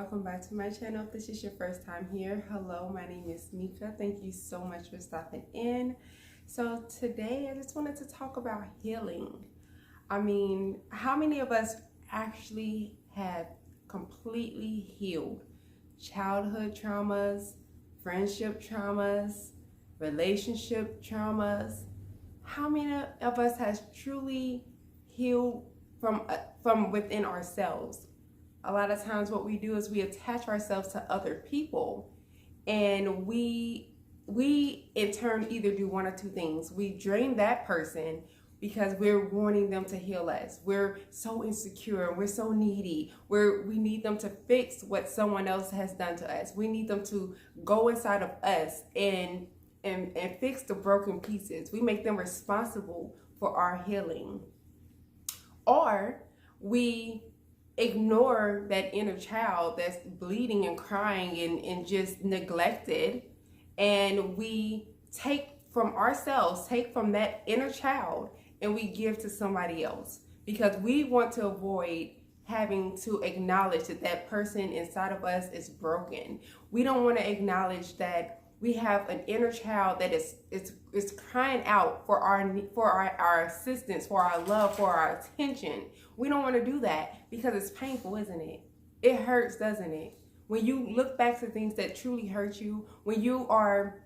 welcome back to my channel. If this is your first time here, hello, my name is Mika. Thank you so much for stopping in. So today I just wanted to talk about healing. How many of us actually have completely healed childhood traumas, friendship traumas, relationship traumas? How many of us has truly healed from within ourselves? A lot of times what we do is we attach ourselves to other people, and we in turn either do one or two things. We drain that person because we're wanting them to heal us. We're so insecure, we're so needy, we need them to fix what someone else has done to us. We need them to go inside of us and fix the broken pieces. We make them responsible for our healing. Or we ignore that inner child that's bleeding and crying and just neglected, and we take from ourselves, take from that inner child, and we give to somebody else because we want to avoid having to acknowledge that that person inside of us is broken. We don't want to acknowledge that we have an inner child that is crying out for our assistance, for our love, for our attention. We don't want to do that because it's painful, isn't it? It hurts, doesn't it? When you look back to things that truly hurt you, when you are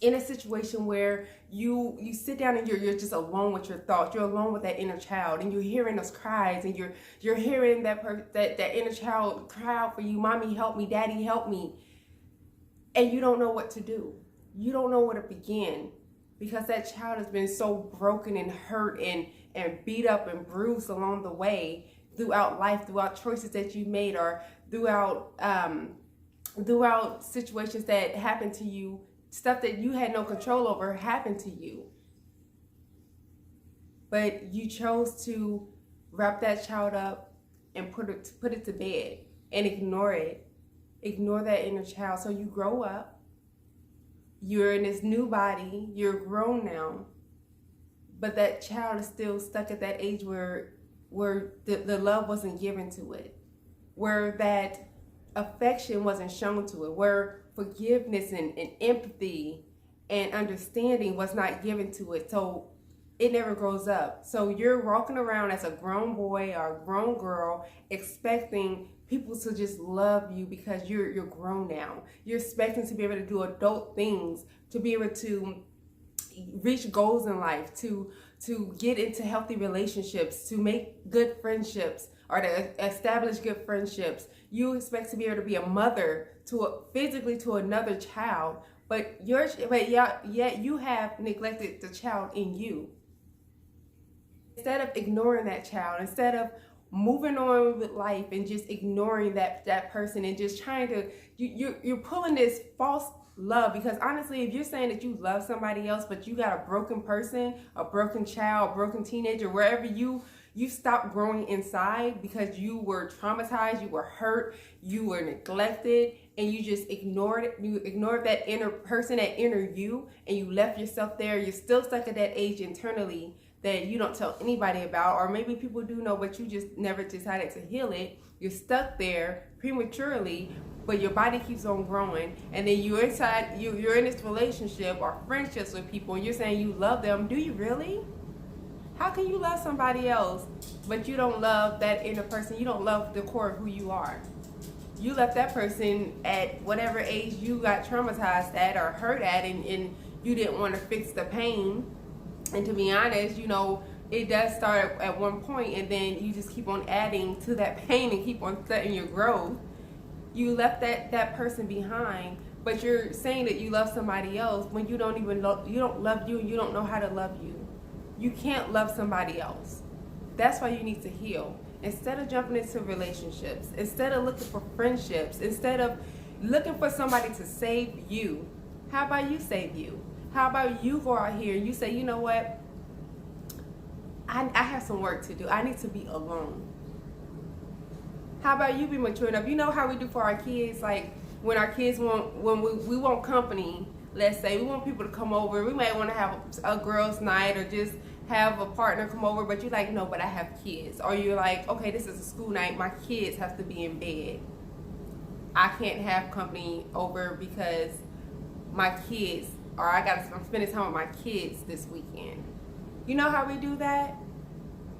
in a situation where you sit down and you're just alone with your thoughts, you're alone with that inner child, and you're hearing those cries, and you're hearing that inner child cry out for you, "Mommy, help me, Daddy, help me." And you don't know what to do. You don't know where to begin because that child has been so broken and hurt and beat up and bruised along the way throughout life, throughout choices that you made, or throughout situations that happened to you, stuff that you had no control over happened to you. But you chose to wrap that child up and put it to bed and ignore it. Ignore that inner child. So you grow up, you're in this new body, you're grown now, but that child is still stuck at that age where the love wasn't given to it, where that affection wasn't shown to it, where forgiveness and empathy and understanding was not given to it. So it never grows up. So you're walking around as a grown boy or a grown girl expecting people to just love you because you're grown now. You're expecting to be able to do adult things, to be able to reach goals in life, to get into healthy relationships, to make good friendships, or to establish good friendships. You expect to be able to be a mother physically to another child, but yet you have neglected the child in you. Instead of ignoring that child, instead of moving on with life and just ignoring that person and just trying to, you're pulling this false love, because honestly, if you're saying that you love somebody else but you got a broken person, a broken child, a broken teenager, wherever you stopped growing inside because you were traumatized, you were hurt, you were neglected, and you just ignored it. You ignored that inner person, that inner you, and you left yourself there. You're still stuck at that age internally that you don't tell anybody about, or maybe people do know, but you just never decided to heal it. You're stuck there prematurely, but your body keeps on growing, and then you're in this relationship or friendships with people, and you're saying you love them. Do you really? How can you love somebody else, but you don't love that inner person? You don't love the core of who you are. You left that person at whatever age you got traumatized at or hurt at, and you didn't want to fix the pain. And to be honest, it does start at one point, and then you just keep on adding to that pain and keep on setting your growth. You left that person behind, but you're saying that you love somebody else when you don't love you, and you don't know how to love you. You can't love somebody else. That's why you need to heal. Instead of jumping into relationships, instead of looking for friendships, instead of looking for somebody to save you, how about you save you? How about you go out here and you say, you know what? I have some work to do. I need to be alone. How about you be mature enough? You know how we do for our kids, like when our kids when we want company, let's say, we want people to come over. We might want to have a girls' night or just have a partner come over, but you're like, no, but I have kids. Or you're like, okay, this is a school night. My kids have to be in bed. I can't have company over because my kids, or I'm spending time with my kids this weekend. You know how we do that?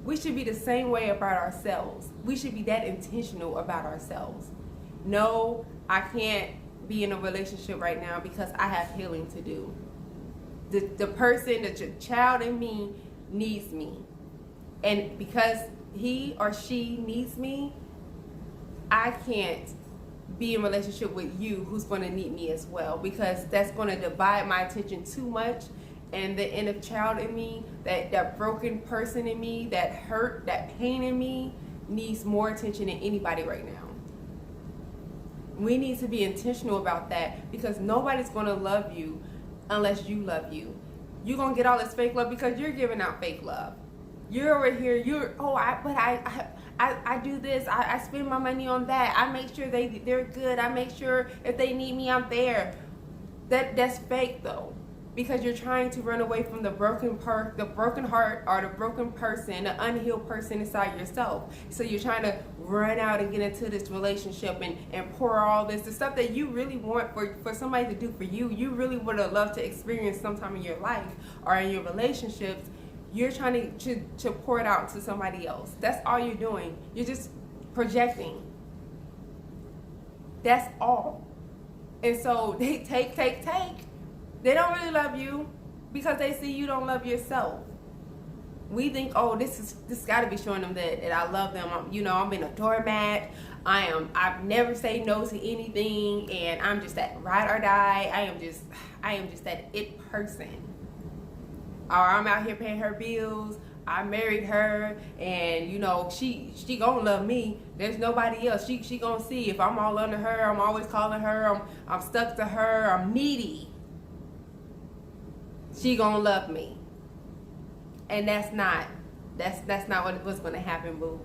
We should be the same way about ourselves. We should be that intentional about ourselves. No, I can't be in a relationship right now because I have healing to do. The person, the child in me needs me. And because he or she needs me, I can't be in a relationship with you who's going to need me as well, because that's going to divide my attention too much. And the inner child in me, that broken person in me, that hurt, that pain in me needs more attention than anybody right now. We need to be intentional about that, because nobody's going to love you unless you love you. You're going to get all this fake love because you're giving out fake love. You're over here, I do this, I spend my money on that, I make sure they're good, I make sure if they need me, I'm there. That's fake though, because you're trying to run away from the broken heart, or the broken person, the unhealed person inside yourself. So you're trying to run out and get into this relationship and pour all the stuff that you really want for somebody to do for you. You really would have loved to experience sometime in your life or in your relationships. You're trying to pour it out to somebody else. That's all you're doing. You're just projecting. That's all. And so they take. They don't really love you because they see you don't love yourself. We think, oh, this got to be showing them that I love them. I'm being a doormat. I've never say no to anything, and I'm just that ride or die. I am just that it person. Or I'm out here paying her bills. I married her, and she gonna love me. There's nobody else. She gonna see if I'm all under her. I'm always calling her. I'm stuck to her. I'm needy. She gonna love me, and that's not what's gonna happen, boo.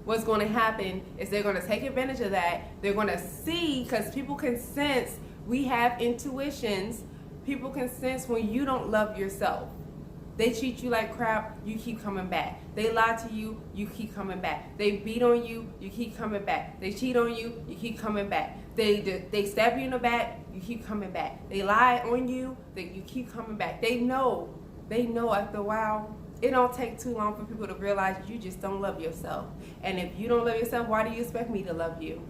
What's gonna happen is they're gonna take advantage of that. They're gonna see, because people can sense. We have intuitions. People can sense when you don't love yourself. They treat you like crap, you keep coming back. They lie to you, you keep coming back. They beat on you, you keep coming back. They cheat on you, you keep coming back. They stab you in the back, you keep coming back. They lie on you, you keep coming back. They know after a while. It don't take too long for people to realize you just don't love yourself. And if you don't love yourself, why do you expect me to love you?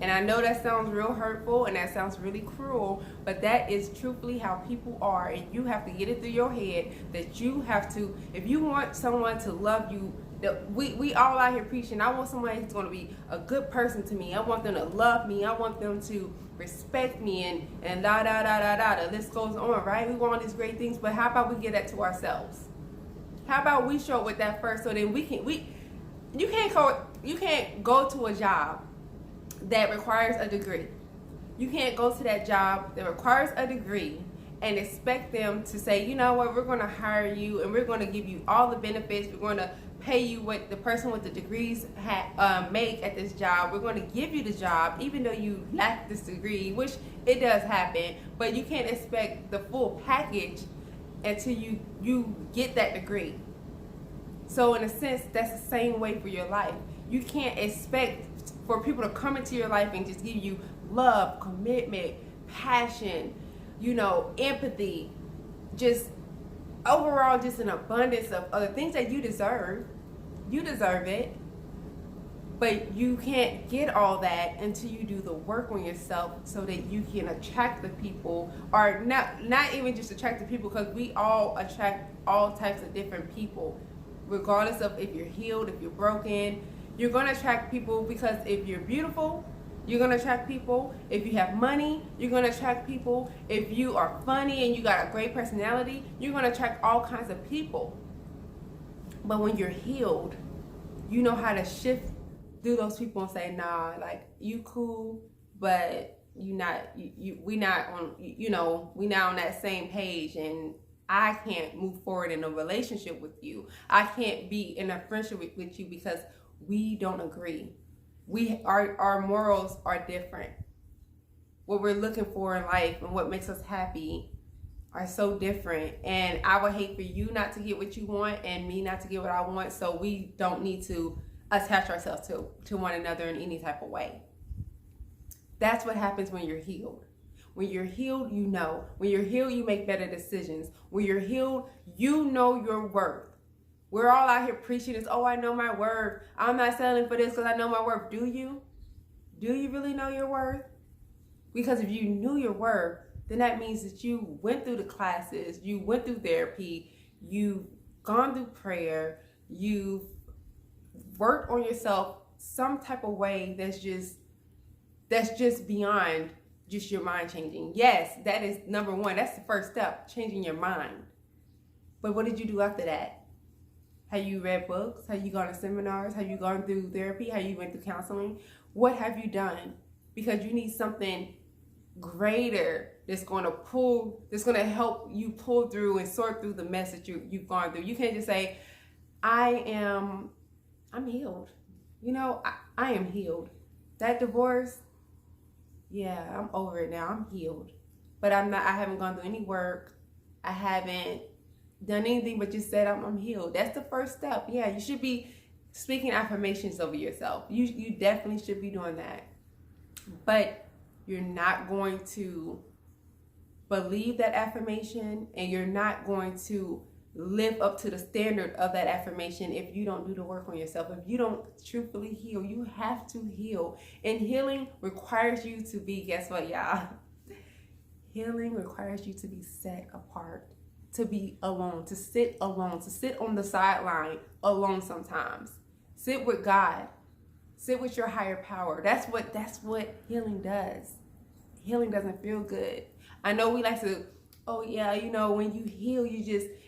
And I know that sounds real hurtful and that sounds really cruel, but that is truthfully how people are. And you have to get it through your head that you have to, if you want someone to love you, we all out here preaching, I want somebody who's going to be a good person to me. I want them to love me. I want them to respect me, and the list goes on, right? We want all these great things, but how about we give that to ourselves? How about we show up with that first, so then you can't go to a job that requires a degree. You can't go to that job that requires a degree and expect them to say, you know what, we're going to hire you and we're going to give you all the benefits. We're going to pay you what the person with the degrees make at this job. We're going to give you the job even though you lack this degree, which it does happen, but you can't expect the full package until you get that degree. So in a sense, that's the same way for your life. You can't expect for people to come into your life and just give you love, commitment, passion, empathy, just overall just an abundance of other things that you deserve. You deserve it. But you can't get all that until you do the work on yourself so that you can attract the people, or not even just attract the people, because we all attract all types of different people, regardless of if you're healed, if you're broken. You're going to attract people, because if you're beautiful, you're going to attract people. If you have money, you're going to attract people. If you are funny and you got a great personality, you're going to attract all kinds of people. But when you're healed, you know how to shift through those people and say, nah, like, you cool, but we not on that same page, and I can't move forward in a relationship with you. I can't be in a friendship with you because we don't agree. Our morals are different. What we're looking for in life and what makes us happy are so different. And I would hate for you not to get what you want and me not to get what I want. So we don't need to attach ourselves to one another in any type of way. That's what happens when you're healed. When you're healed, you know. When you're healed, you make better decisions. When you're healed, you know your worth. We're all out here preaching this, oh, I know my worth. I'm not selling for this because I know my worth. Do you? Do you really know your worth? Because if you knew your worth, then that means that you went through the classes, you went through therapy, you've gone through prayer, you've worked on yourself some type of way that's just beyond just your mind changing. Yes, that is number one. That's the first step, changing your mind. But what did you do after that? Have you read books? Have you gone to seminars? Have you gone through therapy? Have you went through counseling? What have you done? Because you need something greater that's going to help you pull through and sort through the mess that you've gone through. You can't just say, I'm healed. I am healed. That divorce, yeah, I'm over it now. I'm healed. But I haven't gone through any work. I haven't done anything but just said I'm healed. That's the first step. Yeah, you should be speaking affirmations over yourself. You definitely should be doing that. But you're not going to believe that affirmation, and you're not going to live up to the standard of that affirmation if you don't do the work on yourself. If you don't truthfully heal, you have to heal. And healing requires you to be, guess what, y'all? Healing requires you to be set apart, to be alone, to sit on the sideline alone sometimes. Sit with God. Sit with your higher power. That's what healing does. Healing doesn't feel good. I know we like to, oh yeah, when you heal,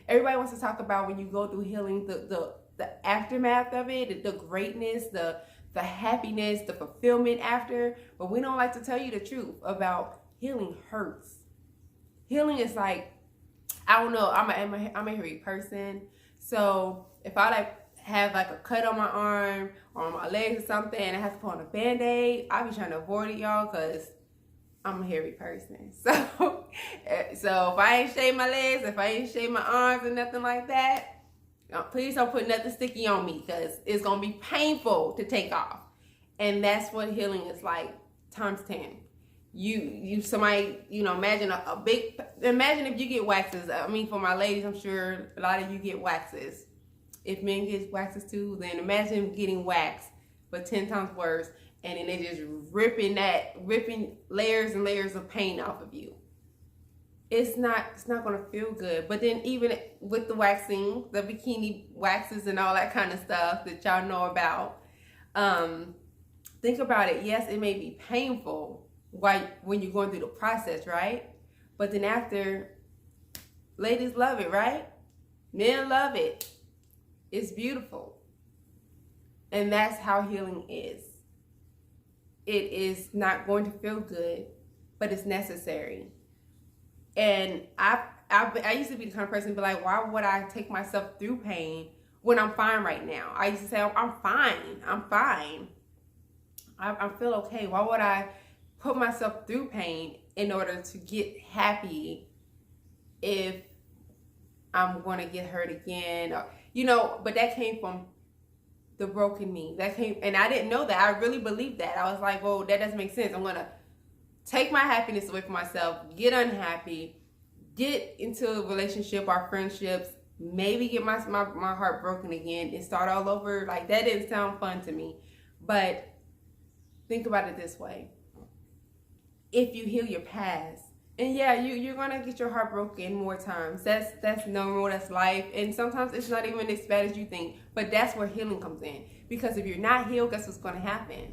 everybody wants to talk about when you go through healing, the aftermath of it, the greatness, the happiness, the fulfillment after. But we don't like to tell you the truth about healing hurts. Healing is like, I don't know, I'm a hairy person. So if I have a cut on my arm or on my legs or something and I have to put on a Band-Aid, I be trying to avoid it, y'all, because I'm a hairy person. So if I ain't shave my legs, if I ain't shave my arms or nothing like that, please don't put nothing sticky on me, because it's going to be painful to take off. And that's what healing is like, times 10. Somebody, imagine imagine if you get waxes. I mean, for my ladies, I'm sure a lot of you get waxes. If men get waxes too, then imagine getting waxed, but 10 times worse. And then they just ripping layers and layers of paint off of you. It's not going to feel good. But then even with the waxing, the bikini waxes and all that kind of stuff that y'all know about, think about it. Yes, it may be painful when you're going through the process, right? But then after, ladies love it, right? Men love it. It's beautiful. And that's how healing is. It is not going to feel good, but it's necessary. And I used to be the kind of person to be like, why would I take myself through pain when I'm fine right now? I used to say, I'm fine. I feel okay. Why would I put myself through pain in order to get happy if I'm going to get hurt again? But that came from the broken me. And I didn't know that. I really believed that. I was like, well, that doesn't make sense. I'm going to take my happiness away from myself, get unhappy, get into a relationship or friendships, maybe get my heart broken again and start all over. Like, that didn't sound fun to me. But think about it this way. If you heal your past, and yeah, you're going to get your heart broken more times. That's normal. That's life. And sometimes it's not even as bad as you think. But that's where healing comes in. Because if you're not healed, guess what's going to happen?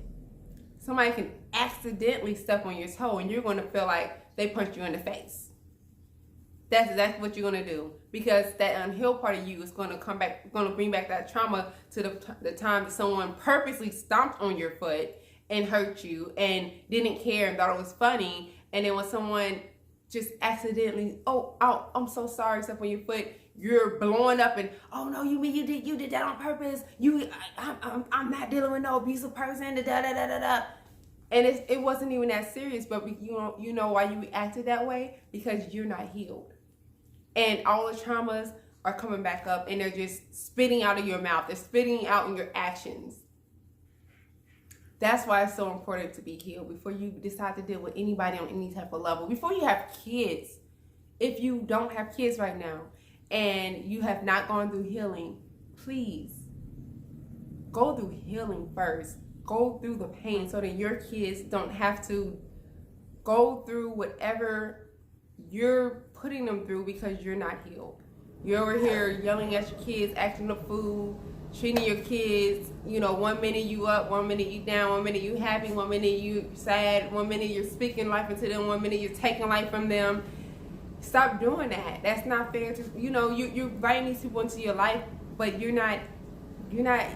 Somebody can accidentally step on your toe and you're going to feel like they punched you in the face. That's exactly what you're going to do. Because that unhealed part of you is going to come back, going to bring back that trauma to the time that someone purposely stomped on your foot and hurt you and didn't care and thought it was funny. And then when someone just accidentally, I'm so sorry, step on your foot, you're blowing up and, oh no, you mean you did that on purpose? I'm not dealing with no abusive person, da da da da da. And it wasn't even that serious, but you know why you acted that way? Because you're not healed. And all the traumas are coming back up and they're just spitting out of your mouth. They're spitting out in your actions. That's why it's so important to be healed before you decide to deal with anybody on any type of level. Before you have kids, if you don't have kids right now and you have not gone through healing, please go through healing first. Go through the pain so that your kids don't have to go through whatever you're putting them through because you're not healed. You're over here yelling at your kids, acting the fool, treating your kids, 1 minute you up, 1 minute you down, 1 minute you happy, 1 minute you sad, 1 minute you're speaking life into them, 1 minute you're taking life from them. Stop doing that. That's not fair to, you're inviting these people into your life, but you're not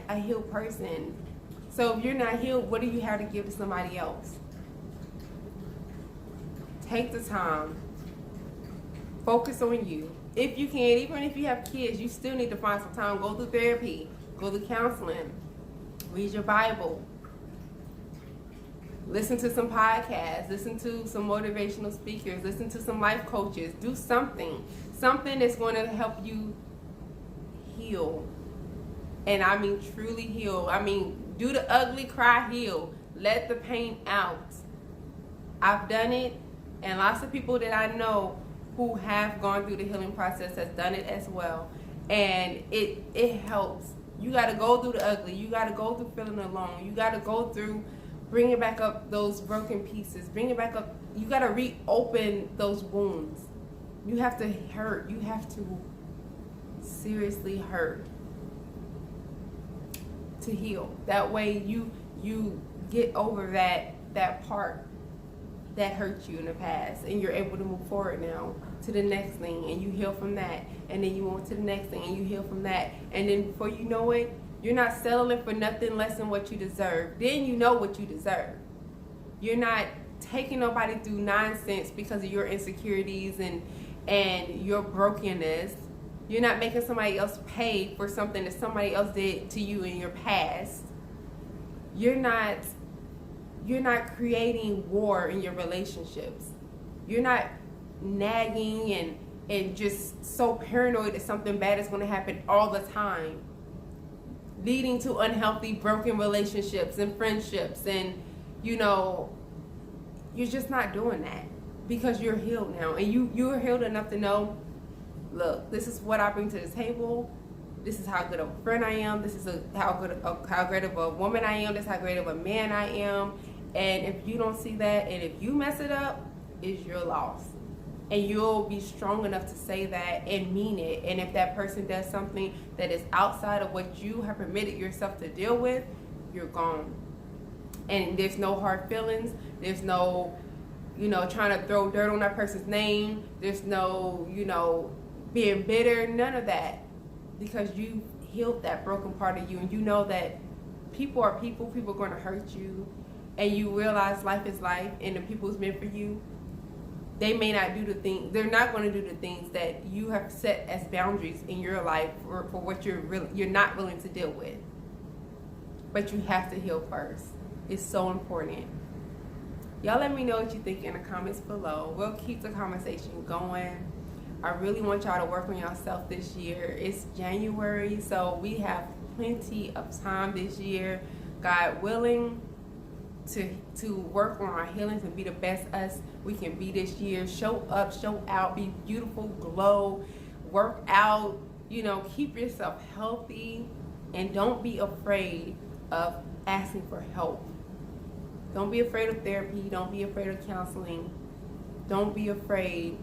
a healed person. So if you're not healed, what do you have to give to somebody else? Take the time. Focus on you. If you can, even if you have kids, you still need to find some time. Go through therapy. Go to counseling. Read your Bible. Listen to some podcasts. Listen to some motivational speakers. Listen to some life coaches. Do something. Something that's going to help you heal. And I mean truly heal. I mean, do the ugly cry, heal. Let the pain out. I've done it, and lots of people that I know who have gone through the healing process has done it as well. And it helps. You got to go through the ugly. You got to go through feeling alone. You got to go through bringing back up those broken pieces. Bring it back up. You got to reopen those wounds. You have to hurt. You have to seriously hurt to heal. That way you get over that part that hurt you in the past, and you're able to move forward now to the next thing, and you heal from that, and then you move to the next thing and you heal from that, and then before you know it, you're not settling for nothing less than what you deserve. Then you know what you deserve. You're not taking nobody through nonsense because of your insecurities and your brokenness. You're not making somebody else pay for something that somebody else did to you in your past. You're not creating war in your relationships. You're not nagging and just so paranoid that something bad is going to happen all the time, leading to unhealthy, broken relationships and friendships. And you're just not doing that because you're healed now, and you're healed enough to know, look, this is what I bring to the table. This is how good of a friend I am. This is how great of a woman I am. This is how great of a man I am. And if you don't see that, and if you mess it up, it's your loss. And you'll be strong enough to say that and mean it. And if that person does something that is outside of what you have permitted yourself to deal with, you're gone. And there's no hard feelings. There's no, trying to throw dirt on that person's name. There's no, being bitter. None of that. Because you healed that broken part of you, and you know that people are people. People are going to hurt you. And you realize life is life, and the people who's meant for you, they may not do the things, they're not going to do the things that you have set as boundaries in your life for what you're not willing to deal with. But you have to heal first. It's so important. Y'all let me know what you think in the comments below. We'll keep the conversation going. I really want y'all to work on yourself this year. It's January, so we have plenty of time this year, God willing, to work on our healings and be the best us we can be this year. Show up, show out, be beautiful, glow, work out, keep yourself healthy, and don't be afraid of asking for help. Don't be afraid of therapy. Don't be afraid of counseling. Don't be afraid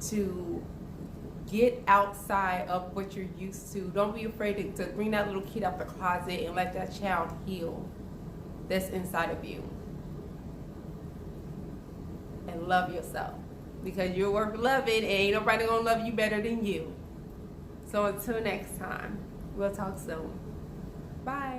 to get outside of what you're used to. Don't be afraid to bring that little kid out the closet and let that child heal that's inside of you. And love yourself, because you're worth loving, and ain't nobody gonna love you better than you. So until next time, we'll talk soon. Bye.